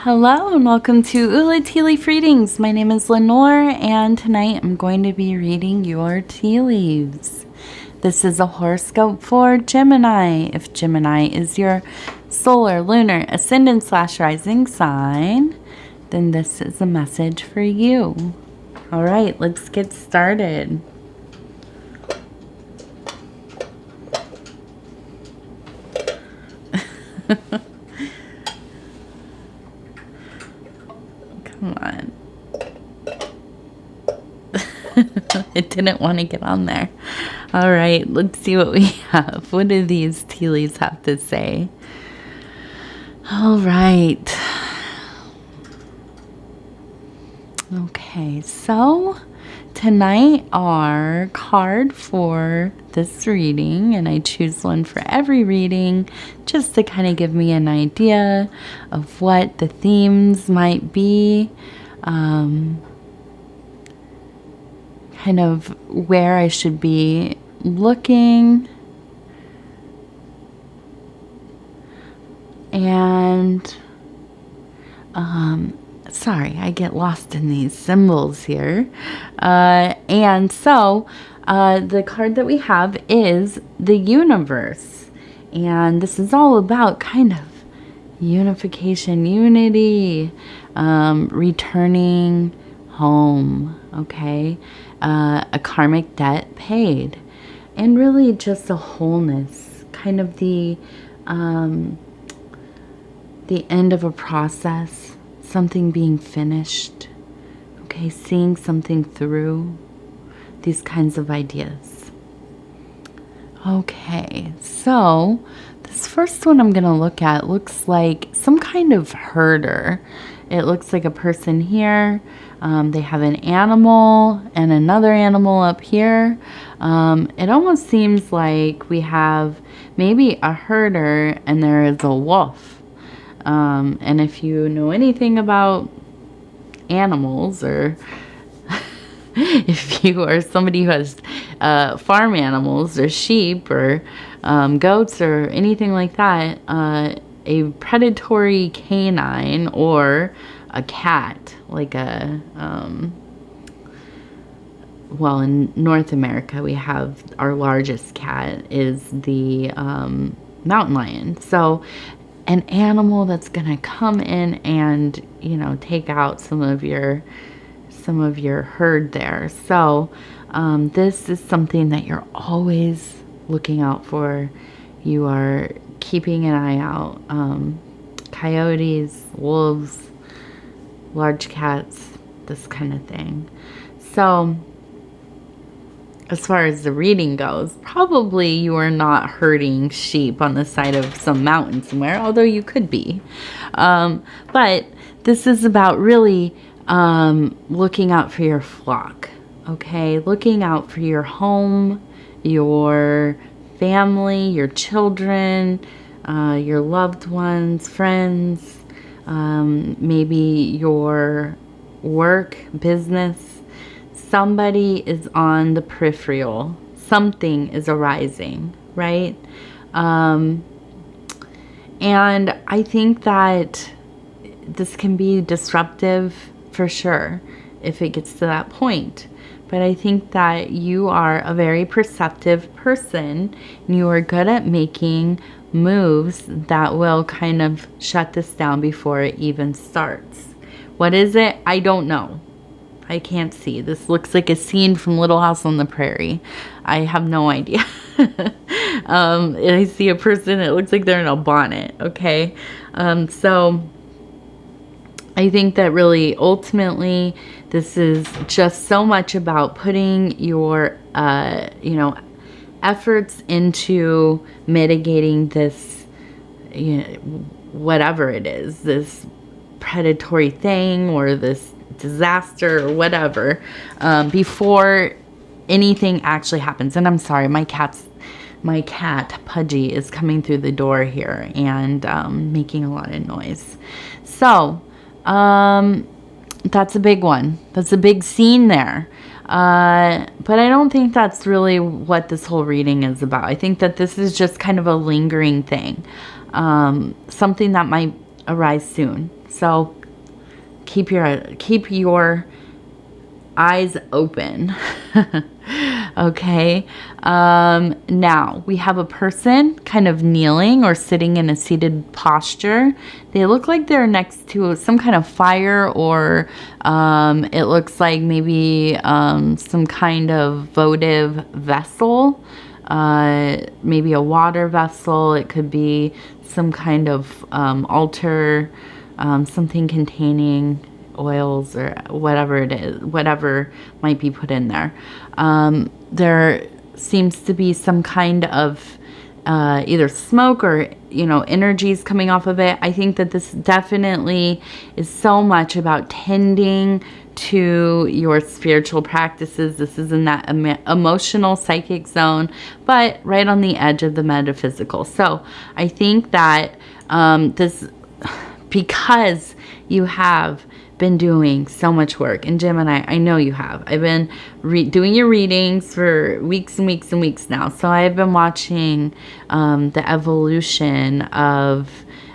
Hello and welcome to Ula Tea Leaf Readings. My name is Lenor and tonight I'm going to be reading your tea leaves. This is a horoscope for Gemini. If Gemini is your solar, lunar, ascendant / rising sign, then this is a message for you. All right, let's get started. Come on. It didn't want to get on there. All right, let's see what we have. What do these tea leaves have to say? All right. Okay, so tonight our card for this reading, and I choose one for every reading just to kind of give me an idea of what the themes might be, kind of where I should be looking, and sorry, I get lost in these symbols here. And so the card that we have is the universe. And this is all about kind of unification, unity, returning home, okay? A karmic debt paid. And really just a wholeness, kind of the end of a process. Something being finished, okay, seeing something through, these kinds of ideas. Okay, so this first one I'm going to look at looks like some kind of herder. It looks like a person here. They have an animal and another animal up here. It almost seems like we have maybe a herder and there is a wolf. And if you know anything about animals, or if you are somebody who has farm animals or sheep or goats or anything like that, a predatory canine or a cat, like a, well, in North America, we have our largest cat is the mountain lion. So an animal that's gonna come in and, you know, take out some of your herd there. So this is something that you're always looking out for. You are keeping an eye out. Coyotes, wolves, large cats, this kind of thing. So as far as the reading goes, probably you are not herding sheep on the side of some mountain somewhere, although you could be. But this is about really looking out for your flock, okay? Looking out for your home, your family, your children, your loved ones, friends, maybe your work, business. Somebody is on the peripheral. Something is arising, right? And I think that this can be disruptive for sure if it gets to that point. But I think that you are a very perceptive person and you are good at making moves that will kind of shut this down before it even starts. What is it? I don't know. I can't see. This looks like a scene from Little House on the Prairie. I have no idea. I see a person, it looks like they're in a bonnet, okay? So I think that really ultimately this is just so much about putting your, efforts into mitigating this, whatever it is, this predatory thing or this disaster or whatever, before anything actually happens. And I'm sorry, my cat Pudgy is coming through the door here and making a lot of noise. So that's a big one. That's a big scene there. But I don't think that's really what this whole reading is about. I think that this is just kind of a lingering thing. Something that might arise soon. So keep your eyes open. Okay. Now we have a person kind of kneeling or sitting in a seated posture. They look like they're next to some kind of fire, or it looks like maybe some kind of votive vessel, maybe a water vessel. It could be some kind of altar, something containing oils or whatever it is, whatever might be put in there. There seems to be some kind of either smoke or, energies coming off of it. I think that this definitely is so much about tending to your spiritual practices. This is in that emotional psychic zone, but right on the edge of the metaphysical. So I think that because you have been doing so much work, and Gemini, I know you have. I've been doing your readings for weeks and weeks and weeks now. So I've been watching the evolution of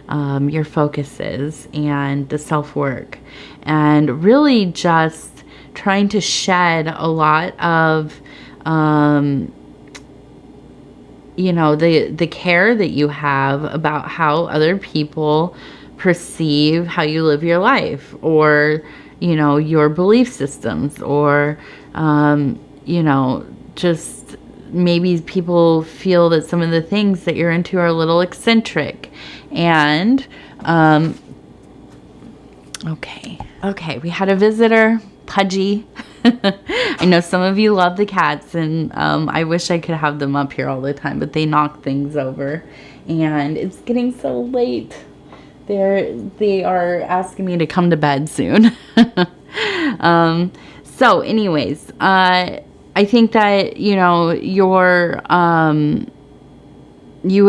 your focuses and the self-work, and really just trying to shed a lot of the care that you have about how other people perceive how you live your life, or your belief systems, or just maybe people feel that some of the things that you're into are a little eccentric. And okay, we had a visitor, Pudgy. I know some of you love the cats, and I wish I could have them up here all the time, but they knock things over, and it's getting so late. They are asking me to come to bed soon. So anyways, I think that, you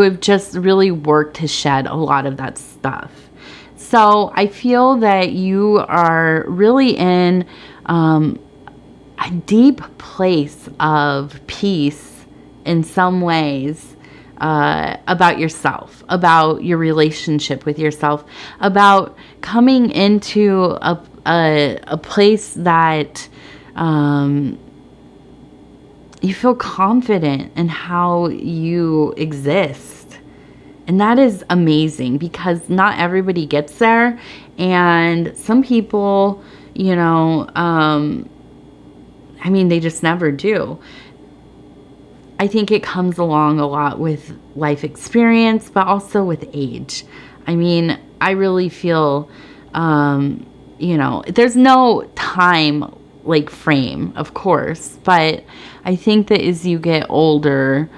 have just really worked to shed a lot of that stuff. So I feel that you are really in a deep place of peace in some ways, about yourself, about your relationship with yourself, about coming into a place that you feel confident in how you exist. And that is amazing, because not everybody gets there. And some people, they just never do. I think it comes along a lot with life experience, but also with age. I really feel, there's no time frame, of course, but I think that as you get older,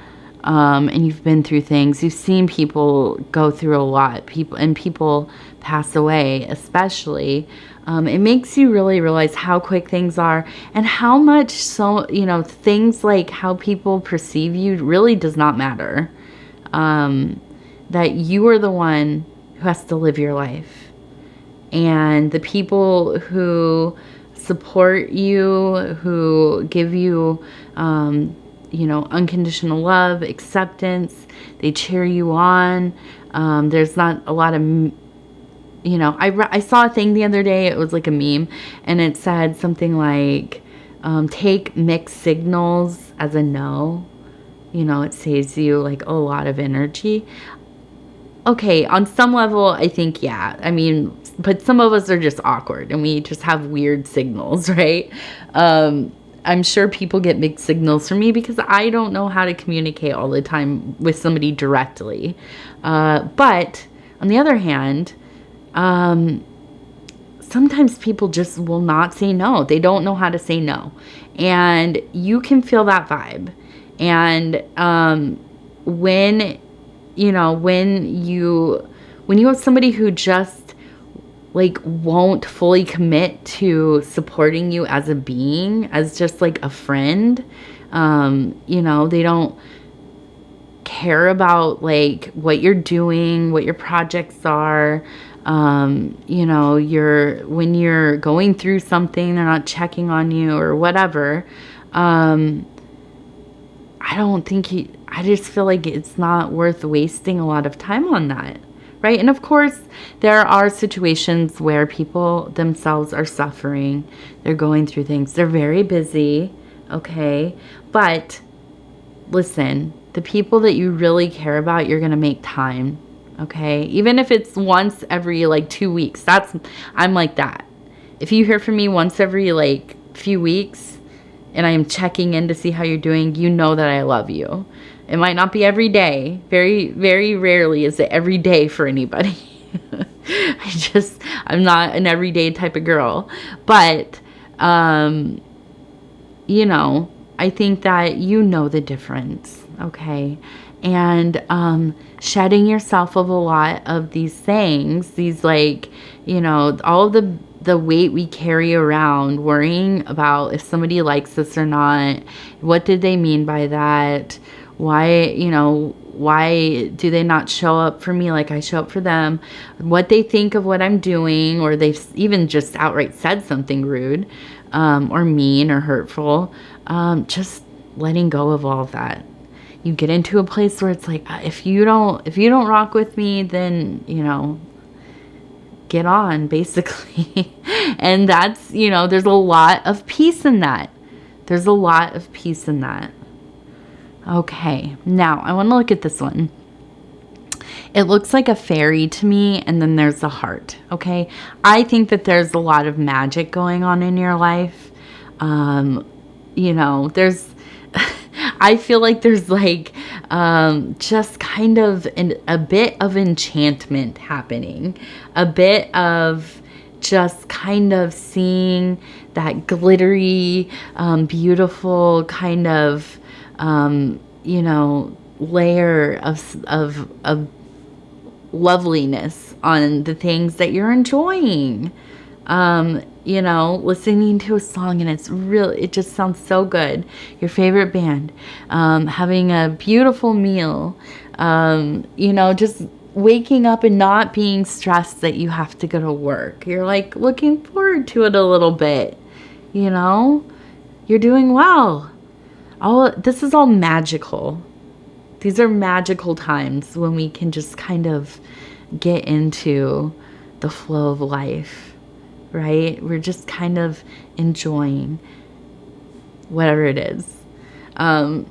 and you've been through things, you've seen people go through a lot, people pass away, especially. It makes you really realize how quick things are, and how much things like how people perceive you really does not matter. That you are the one who has to live your life. And the people who support you, who give you, unconditional love, acceptance, they cheer you on. There's not a lot of... I saw a thing the other day, it was like a meme, and it said something like, take mixed signals as a no. It saves you a lot of energy. Okay, on some level, I think, yeah. But some of us are just awkward, and we just have weird signals, right? I'm sure people get mixed signals from me, because I don't know how to communicate all the time with somebody directly. But on the other hand, sometimes people just will not say no. They don't know how to say no. And you can feel that vibe. And when you have somebody who just won't fully commit to supporting you as a being, as just a friend, they don't care about what you're doing, what your projects are. When you're going through something, they're not checking on you or whatever. I just feel like it's not worth wasting a lot of time on that, right? And of course, there are situations where people themselves are suffering. They're going through things. They're very busy, okay? But listen, the people that you really care about, you're going to make time, okay? Even if it's once every like 2 weeks. I'm like that. If you hear from me once every like few weeks and I am checking in to see how you're doing, you know that I love you. It might not be every day. Very, very rarely is it every day for anybody. I'm not an everyday type of girl. But, you know, I think that you know the difference, okay? And shedding yourself of a lot of these things, these like, you know, all of the weight we carry around, worrying about if somebody likes us or not. What did they mean by that? Why, you know, why do they not show up for me like I show up for them? What they think of what I'm doing, or they've even just outright said something rude or mean or hurtful. Just letting go of all of that. You get into a place where it's like, if you don't rock with me, then, you know, get on, basically. And that's, you know, there's a lot of peace in that. There's a lot of peace in that. Okay, now I want to look at this one. It looks like a fairy to me, and then there's a heart, okay? I think that there's a lot of magic going on in your life. You know, I feel like there's like just kind of a bit of enchantment happening. A bit of just kind of seeing that glittery, beautiful kind of, you know, layer of loveliness on the things that you're enjoying. You know, listening to a song and it just sounds so good. Your favorite band, having a beautiful meal, you know, just waking up and not being stressed that you have to go to work. You're like looking forward to it a little bit, you know, you're doing well. This is all magical. These are magical times when we can just kind of get into the flow of life, right? We're just kind of enjoying whatever it is. I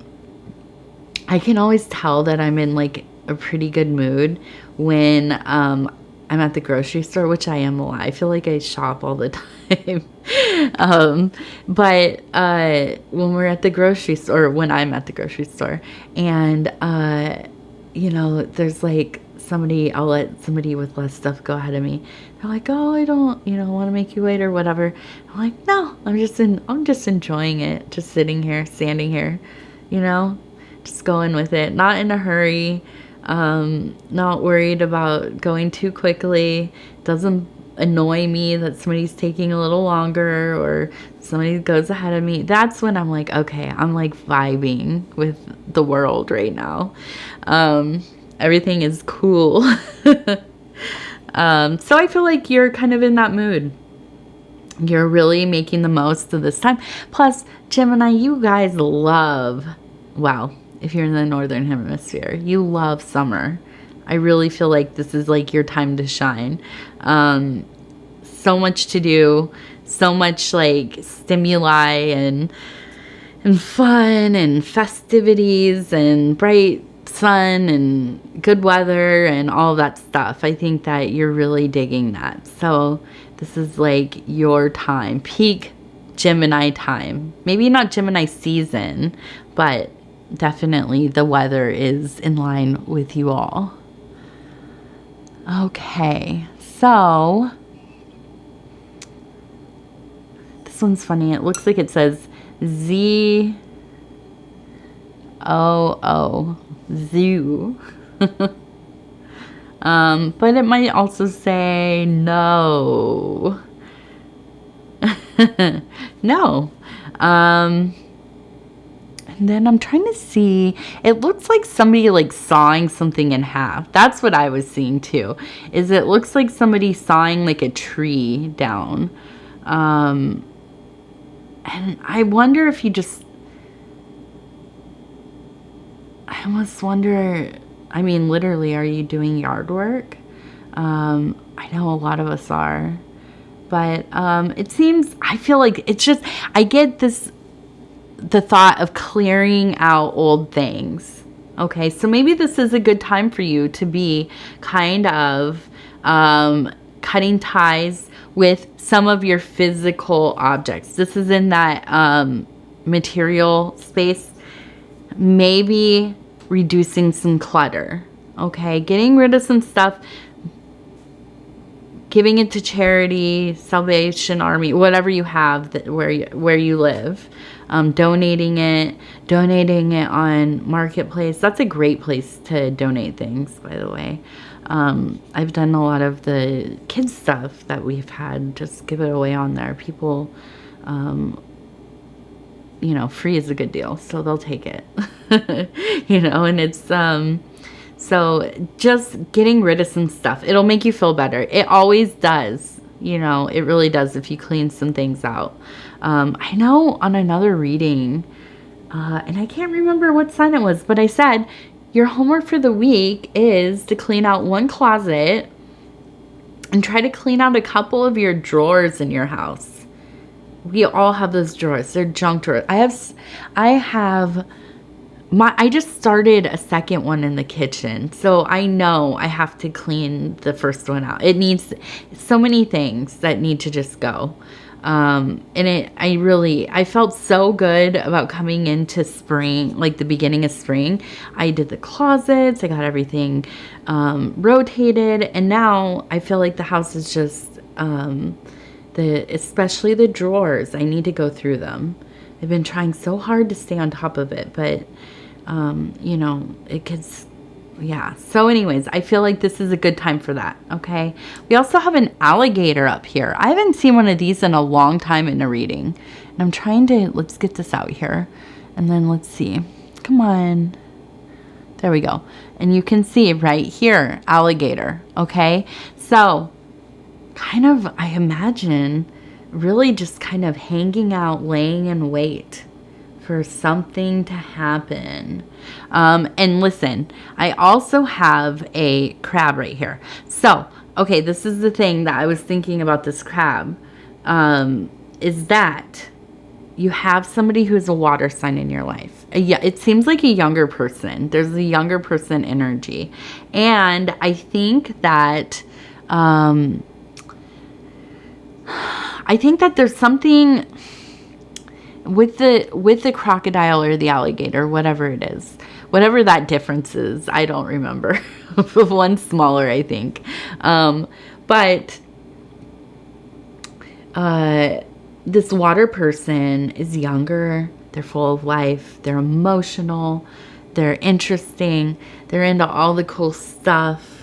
can always tell that I'm in like a pretty good mood when I'm at the grocery store, which I am a lot. I feel like I shop all the time. But when we're at the grocery store, or when I'm at the grocery store, and you know, there's like I'll let somebody with less stuff go ahead of me. They're like, oh, I don't, you know, want to make you wait or whatever. I'm like, no, I'm just enjoying it, just sitting here, standing here, you know, just going with it, not in a hurry, not worried about going too quickly. Doesn't annoy me that somebody's taking a little longer or somebody goes ahead of me. That's when I'm like, okay, I'm like vibing with the world right now. Everything is cool. So I feel like you're kind of in that mood. You're really making the most of this time. Plus, Gemini, you guys love, well, if you're in the northern hemisphere, you love summer. I really feel like this is like your time to shine. So much to do, so much like stimuli and fun and festivities and bright sun and good weather and all that stuff. I think that you're really digging that. So this is like your time, peak Gemini time. Maybe not Gemini season, but definitely the weather is in line with you all. Okay, so this one's funny. It looks like it says ZOO, zoo. But it might also say no. No. And then I'm trying to see, it looks like somebody like sawing something in half. That's what I was seeing too, is it looks like somebody sawing like a tree down. And I wonder if I almost wonder, I mean, literally, are you doing yard work? I know a lot of us are. But it seems, I feel like it's just, I get the thought of clearing out old things. Okay, so maybe this is a good time for you to be kind of cutting ties with some of your physical objects. This is in that material space. Maybe reducing some clutter. Okay, getting rid of some stuff, giving it to charity, Salvation Army, whatever you have that where you live, donating it on Marketplace. That's a great place to donate things, by the way. I've done a lot of the kids stuff that we've had. Just give it away on there. People, free is a good deal, so they'll take it. And it's so just getting rid of some stuff, it'll make you feel better. It always does. It really does if you clean some things out. I know on another reading, and I can't remember what sign it was, but I said your homework for the week is to clean out one closet and try to clean out a couple of your drawers in your house. We all have those drawers. They're junk drawers. I just started a second one in the kitchen, so I know I have to clean the first one out. It needs so many things that need to just go. I felt so good about coming into spring, like the beginning of spring. I did the closets, I got everything rotated, and now I feel like the house is just, especially the drawers, I need to go through them. I've been trying so hard to stay on top of it, but, it gets, yeah. So anyways, I feel like this is a good time for that, okay? We also have an alligator up here. I haven't seen one of these in a long time in a reading. And I'm trying to, let's get this out here. And then let's see. Come on. There we go. And you can see right here, alligator, okay? So kind of, I imagine, really just kind of hanging out, laying in wait for something to happen. And listen, I also have a crab right here. So, okay, this is the thing that I was thinking about this crab, is that you have somebody who's a water sign in your life. Yeah, it seems like a younger person. There's a younger person energy. And I think that, there's something with the crocodile or the alligator, whatever it is, whatever that difference is, I don't remember. One's smaller, I think. But this water person is younger. They're full of life. They're emotional. They're interesting. They're into all the cool stuff.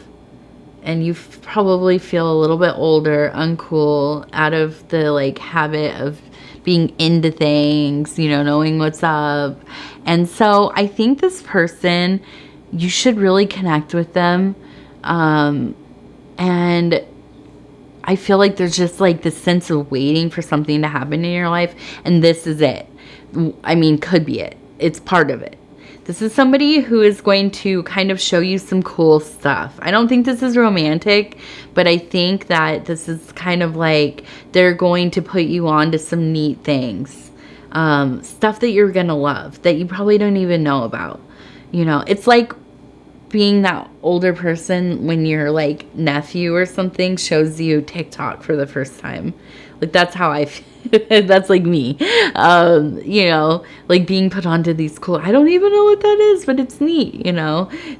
And you probably feel a little bit older, uncool, out of the habit of being into things, knowing what's up. And so I think this person, you should really connect with them. And I feel like there's just this sense of waiting for something to happen in your life. And this is it. I mean, could be it. It's part of it. This is somebody who is going to kind of show you some cool stuff. I don't think this is romantic, but I think that this is kind of they're going to put you on to some neat things. Stuff that you're going to love, that you probably don't even know about. It's like being that older person when your nephew or something shows you TikTok for the first time. That's how I feel. That's me. Being put onto these cool, I don't even know what that is, but it's neat,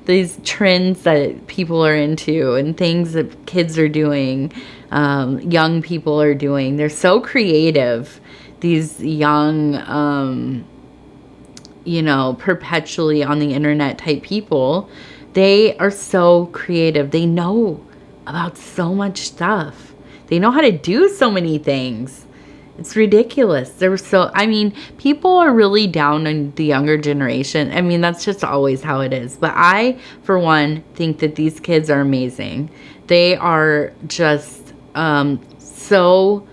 these trends that people are into and things that kids are doing, young people are doing. They're so creative, these young, perpetually on the internet type people. They are so creative. They know about so much stuff. They know how to do so many things. It's ridiculous. People are really down on the younger generation. That's just always how it is. But I, for one, think that these kids are amazing. They are just so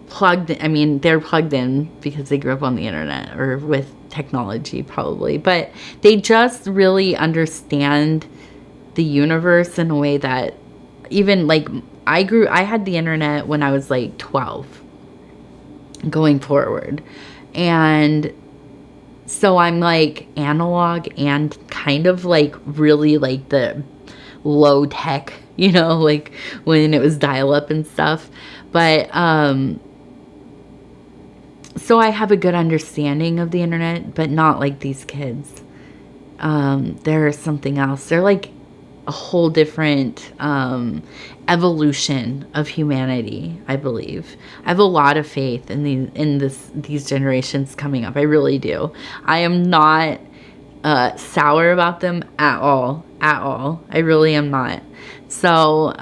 plugged in. They're plugged in because they grew up on the internet or with technology probably. But they just really understand the universe in a way that even like I had the internet when I was like 12 going forward. And so I'm like analog and kind of like really like the low tech, you know, like when it was dial up and stuff. But, so I have a good understanding of the internet, but not like these kids. They're something else. They're like a whole different evolution of humanity, I believe. I have a lot of faith in these generations coming up. I really do. I am not sour about them at all. At all. I really am not. So,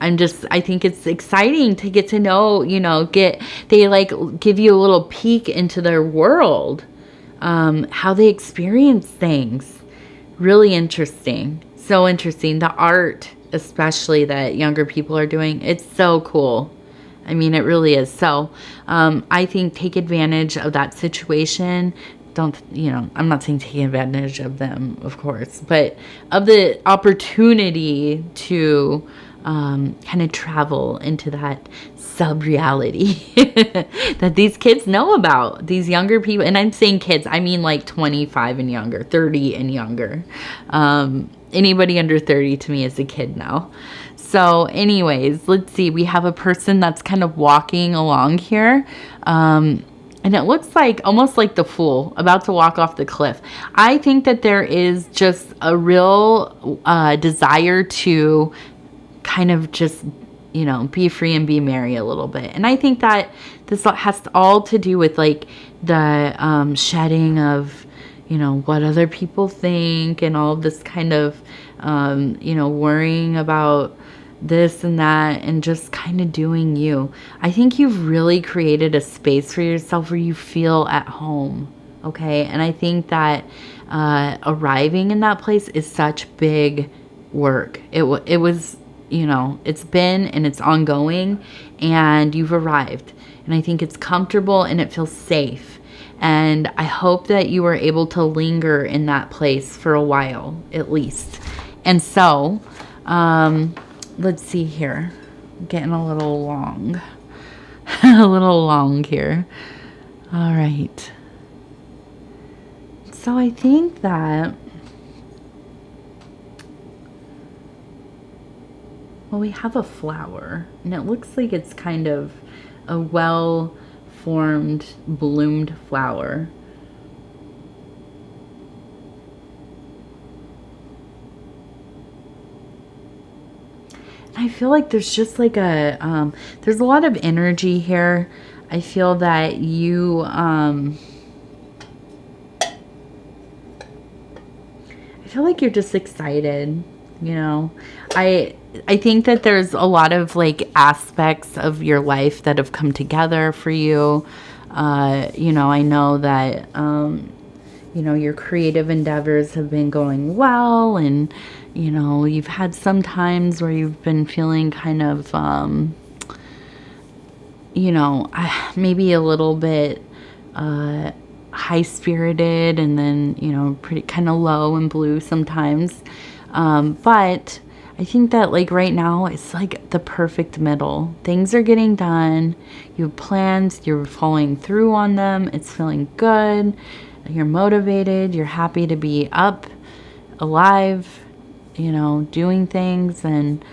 I think it's exciting to get to know, you know, they like give you a little peek into their world, how they experience things. Really interesting. So interesting. The art, especially that younger people are doing, it's so cool. I mean, it really is. So, I think take advantage of that situation. Don't, you know, I'm not saying take advantage of them, of course, but of the opportunity to kind of travel into that sub-reality that these kids know about, these younger people. And I'm saying kids, I mean like 25 and younger, 30 and younger. Anybody under 30 to me is a kid now. So anyways, let's see. We have a person that's kind of walking along here. And it looks like almost like the Fool about to walk off the cliff. I think that there is just a real desire to kind of just, you know, be free and be merry a little bit. And I think that this has all to do with like the shedding of, you know, what other people think and all of this kind of, you know, worrying about this and that and just kind of doing you. I think you've really created a space for yourself where you feel at home. Okay. And I think that arriving in that place is such big work. It was, you know, it's been and it's ongoing, and you've arrived. And I think it's comfortable and it feels safe. And I hope that you were able to linger in that place for a while, at least. And so, let's see here. I'm getting a little long. A little long here. All right. So I think that, well, we have a flower, and it looks like it's kind of a well-formed, bloomed flower. I feel like there's just like there's a lot of energy here. I feel that you, I feel like you're just excited, you know. I think that there's a lot of like aspects of your life that have come together for you. You know, I know that, you know, your creative endeavors have been going well, and, you know, you've had some times where you've been feeling kind of, you know, maybe a little bit high-spirited, and then, you know, pretty kind of low and blue sometimes. But I think that like right now it's like the perfect middle. Things are getting done. You have plans. You're following through on them. It's feeling good. You're motivated. You're happy to be up, alive, you know, doing things. And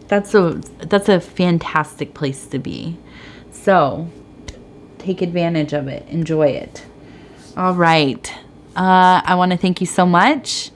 that's a fantastic place to be. So take advantage of it. Enjoy it. All right. I want to thank you so much.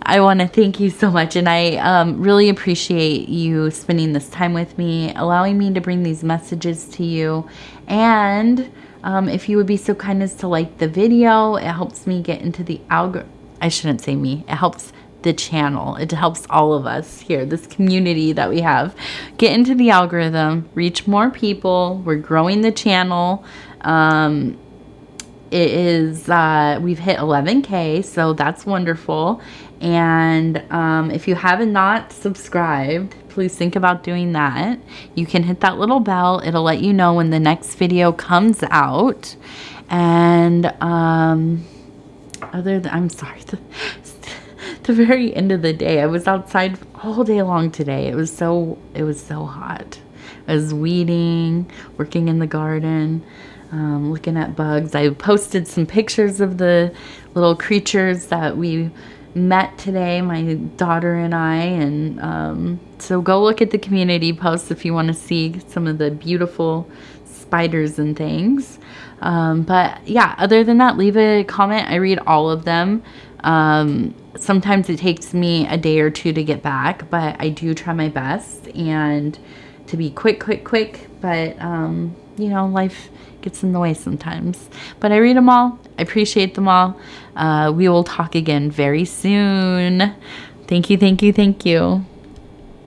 I want to thank you so much, and I really appreciate you spending this time with me, allowing me to bring these messages to you. And if you would be so kind as to like the video, it helps me get into the algorithm. I shouldn't say me. It helps the channel. It helps all of us here, this community that we have, get into the algorithm, reach more people. We're growing the channel. It is, we've hit 11K, so that's wonderful. And if you have not subscribed, please think about doing that. You can hit that little bell. It'll let you know when the next video comes out. And I'm sorry, the very end of the day, I was outside all day long today. It was so hot. I was weeding, working in the garden, looking at bugs. I posted some pictures of the little creatures that we met today, my daughter and I, and so go look at the community posts if you want to see some of the beautiful spiders and things. But yeah, other than that, leave a comment. I read all of them. Sometimes it takes me a day or two to get back, but I do try my best and to be quick. But, life gets in the way sometimes. But I read them all. I appreciate them all. We will talk again very soon. Thank you.